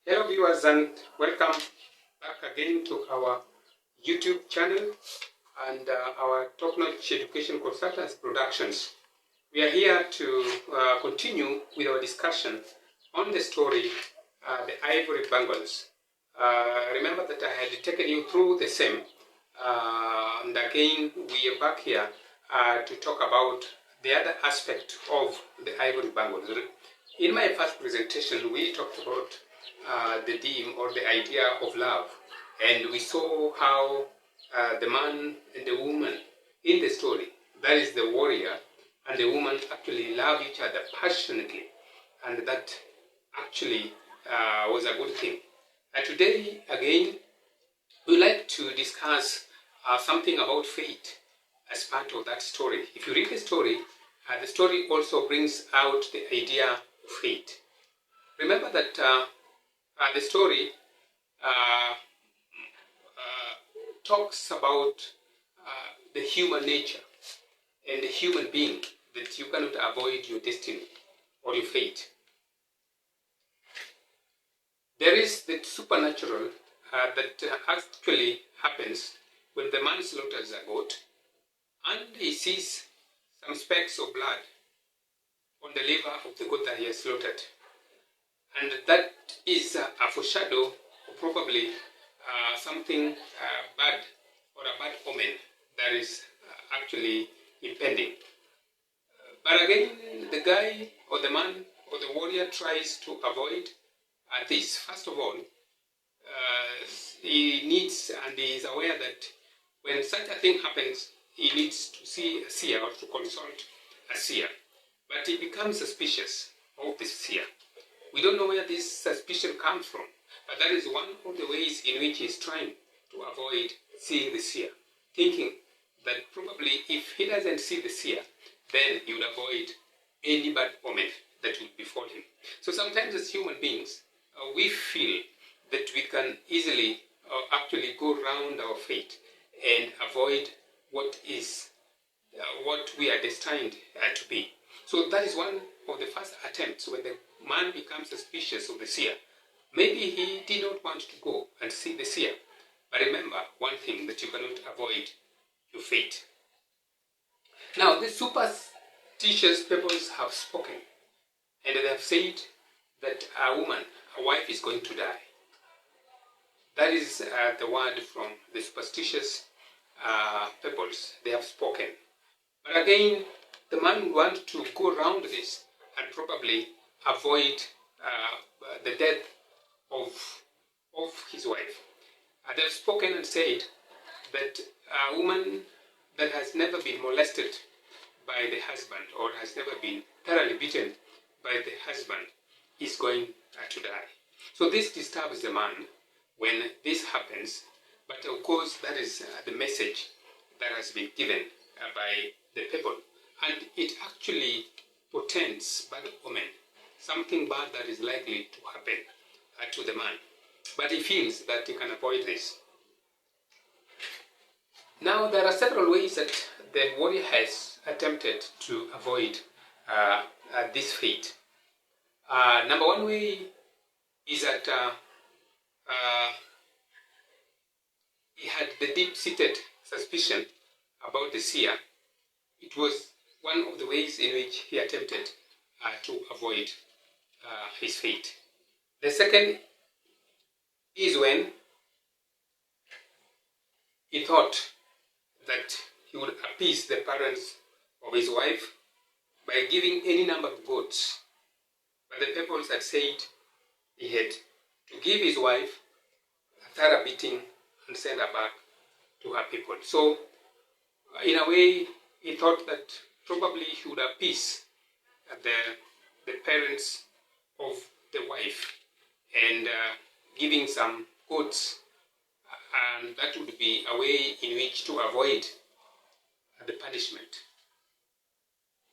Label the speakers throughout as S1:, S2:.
S1: Hello viewers and welcome back again to our YouTube channel and our top-notch education consultants productions. We are here to continue with our discussion on the story The Ivory Bungles. Remember that I had taken you through the same and again we are back here to talk about the other aspect of the Ivory Bungles. In my first presentation we talked about the theme or the idea of love, and we saw how the man and the woman in the story, that is the warrior and the woman, actually love each other passionately, and that actually was a good thing. Today again we like to discuss something about fate as part of that story. If you read the story also brings out the idea of fate. Remember that the story talks about the human nature and the human being, that you cannot avoid your destiny or your fate. There is the supernatural that actually happens when the man slaughters a goat and he sees some specks of blood on the liver of the goat that he has slaughtered. And that is a foreshadow of probably something bad or a bad omen that is actually impending. But again, the guy or the man or the warrior tries to avoid this. First of all, he needs and he is aware that when such a thing happens, he needs to see a seer or to consult a seer. But he becomes suspicious of this seer. We don't know where this suspicion comes from, but that is one of the ways in which he's trying to avoid seeing the seer, thinking that probably if he doesn't see the seer, then he would avoid any bad omen that would befall him. So sometimes as human beings, we feel that we can easily actually go around our fate and avoid what we are destined to be. So that is one of the first attempts when the man becomes suspicious of the seer. Maybe he did not want to go and see the seer. But remember one thing, that you cannot avoid your fate. Now, the superstitious peoples have spoken, and they have said that a woman, a wife, is going to die. That is the word from the superstitious peoples. They have spoken. But again, the man wants to go around this and probably avoid the death of his wife. They have spoken and said that a woman that has never been molested by the husband or has never been thoroughly beaten by the husband is going to die. So this disturbs the man when this happens, but of course that is the message that has been given by the people, and it actually portends bad omen, something bad that is likely to happen to the man. But he feels that he can avoid this. Now, there are several ways that the warrior has attempted to avoid this fate. Number one way is that he had the deep-seated suspicion about the seer. It was one of the ways in which he attempted to avoid his fate. The second is when he thought that he would appease the parents of his wife by giving any number of goats. But the peoples had said he had to give his wife a thorough beating and send her back to her people. So, in a way, he thought that probably he would appease the parents of the wife and giving some goats, and that would be a way in which to avoid the punishment.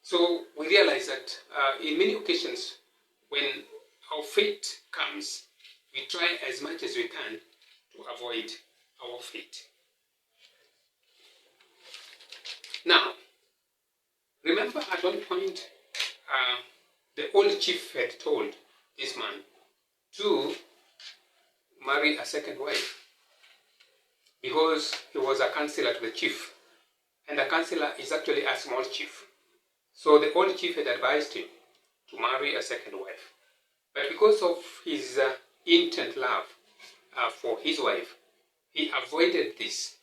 S1: So we realize that in many occasions when our fate comes, we try as much as we can to avoid our fate. Now, remember at one point the old chief had told this man to marry a second wife because he was a counselor to the chief, and a counselor is actually a small chief. So the old chief had advised him to marry a second wife. But because of his intense love for his wife, he avoided this.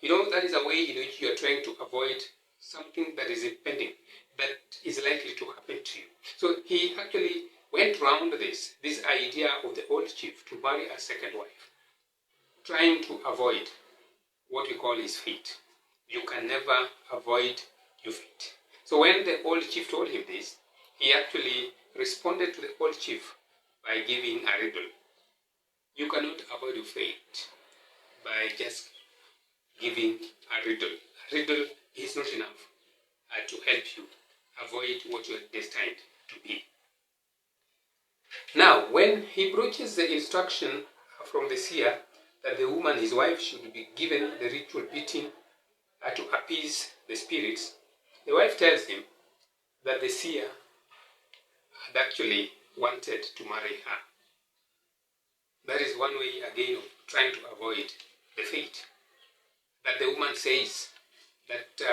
S1: You know, that is a way in which you are trying to avoid something that is impending, that is likely to happen to you. So he actually went round this idea of the old chief to marry a second wife, trying to avoid what we call his fate. You can never avoid your fate. So when the old chief told him this, he actually responded to the old chief by giving a riddle. You cannot avoid your fate by just giving a riddle. A riddle is not enough to help you avoid what you are destined to be. Now, when he broaches the instruction from the seer that the woman, his wife, should be given the ritual beating to appease the spirits, the wife tells him that the seer had actually wanted to marry her. That is one way, again, of trying to avoid the fate. That the woman says that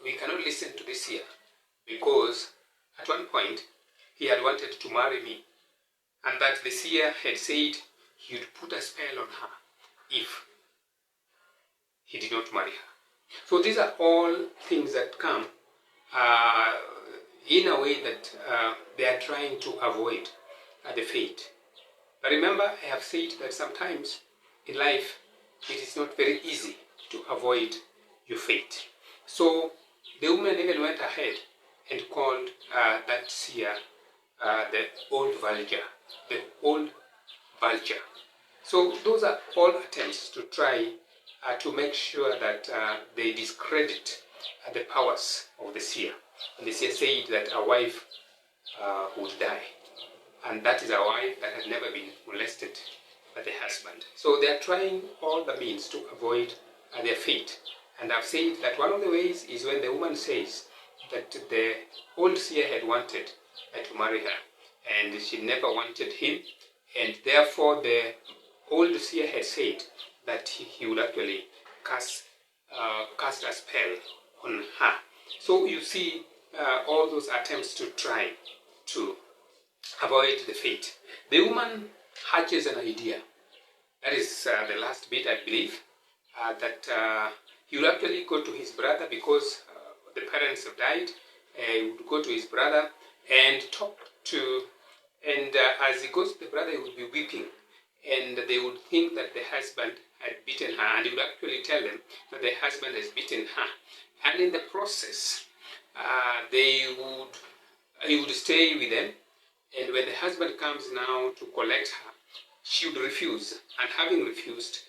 S1: we cannot listen to the seer because at one point he had wanted to marry me, and that the seer had said he would put a spell on her if he did not marry her. So these are all things that come in a way that they are trying to avoid the fate. But remember, I have said that sometimes in life it is not very easy to avoid your fate. So the woman even went ahead and called that seer the old vulture, the old vulture. So those are all attempts to try to make sure that they discredit the powers of the seer. And the seer said that a wife would die, and that is a wife that had never been molested by the husband. So they are trying all the means to avoid their fate. And I've said that one of the ways is when the woman says that the old seer had wanted to marry her, and she never wanted him, and therefore the old seer had said that he would actually cast a spell on her. So you see all those attempts to try to avoid the fate. The woman hatches an idea. That is the last bit, I believe, that he would actually go to his brother because the parents have died. He would go to his brother and talk to, and as he goes to the brother, he would be weeping, and they would think that the husband had beaten her, and he would actually tell them that the husband has beaten her. And in the process, he would stay with them, and when the husband comes now to collect her, she would refuse, and having refused,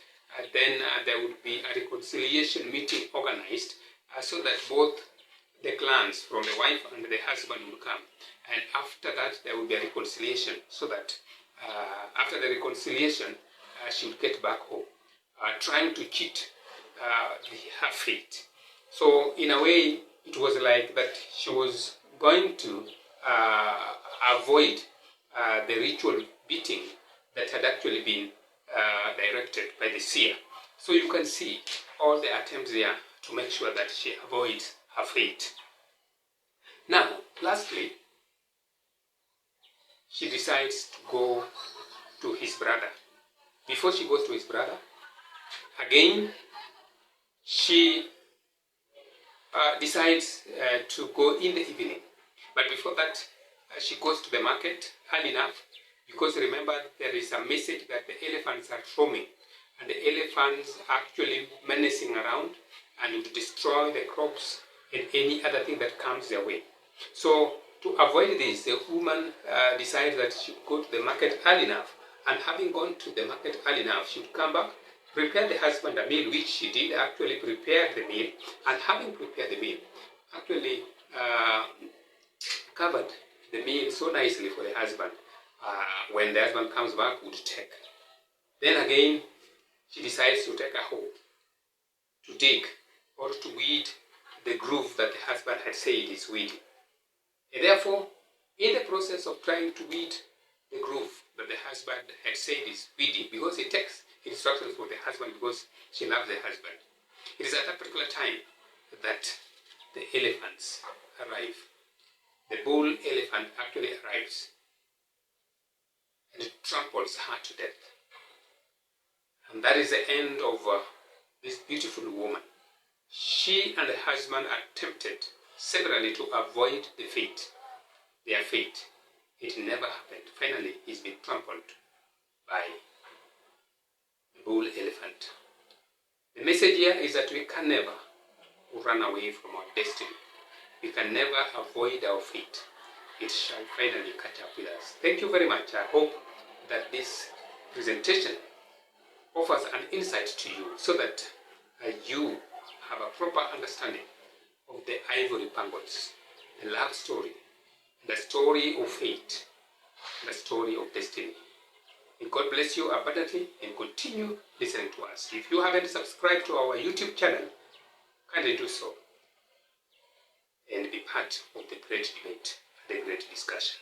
S1: then there would be a reconciliation meeting organized so that both the clans from the wife and the husband would come, and after that there would be a reconciliation, so that after the reconciliation she would get back home, trying to cheat her fate. So in a way it was like that she was going to avoid the ritual beating that had actually been directed by the seer. So you can see all the attempts there to make sure that she avoids her fate. Now, lastly, she decides to go to his brother. Before she goes to his brother, again, she decides to go in the evening. But before that, she goes to the market early enough, because remember, there is a message that the elephants are roaming, and the elephants are actually menacing around and would destroy the crops and any other thing that comes their way. So to avoid this, the woman decides that she would go to the market early enough, and having gone to the market early enough, she would come back, prepare the husband a meal, which she did actually prepare the meal, and having prepared the meal, actually covered the meal so nicely for the husband. When the husband comes back, would take. Then again, she decides to take a hoe to dig or to weed the groove that the husband had said is weeding. And therefore, in the process of trying to weed the groove that the husband had said is speedy, because he takes instructions from the husband because she loves the husband. It is at that particular time that the elephants arrive. The bull elephant actually arrives and it tramples her to death. And that is the end of this beautiful woman. She and the husband attempted severally to avoid their fate. It never happened. Finally, he's been trampled by the bull elephant. The message here is that we can never run away from our destiny. We can never avoid our fate. It shall finally catch up with us. Thank you very much. I hope that this presentation offers an insight to you so that you have a proper understanding of the Ivory Bungles, the love story, the story of fate, the story of destiny. May God bless you abundantly and continue listening to us. If you haven't subscribed to our YouTube channel, kindly do so and be part of the great debate and the great discussion.